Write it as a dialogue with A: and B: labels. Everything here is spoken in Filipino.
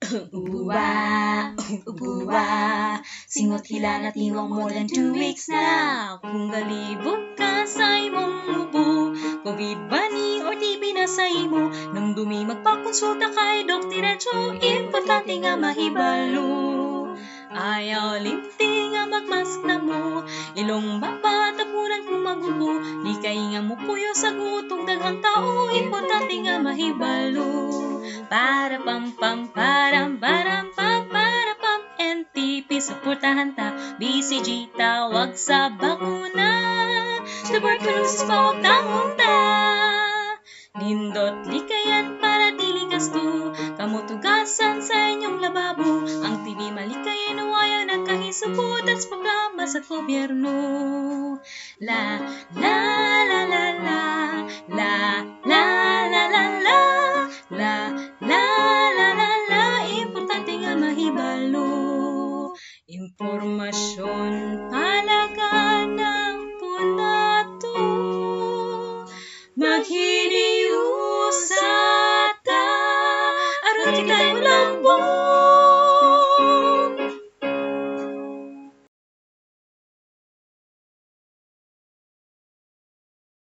A: Ubuwa, ubuwa, singot hila na tingong more than 2 weeks na. Kung galibot ka sa imong ubo, COVID ba ni or TB na sa imo? Nang dumi magpakonsulta kay Doc Diretso, importante nga mahibalo. Ayaw limti nga magmask na mo, ilong baba tapunan kung magubo. Di kay nga mupuyo sa gutong daghang tao, importante nga mahibalo. Para pam pam param param pam para pam NTP suportahan ta, BCG tawag sa bakuna, tuberculosis pawag tangong ta. Nindot likayan para dili gasto, kamutugasan sa inyong lababo. Ang TB malikayan o ayaw nagkahisubot at programa sa gobyerno. La la la la la la la la la la la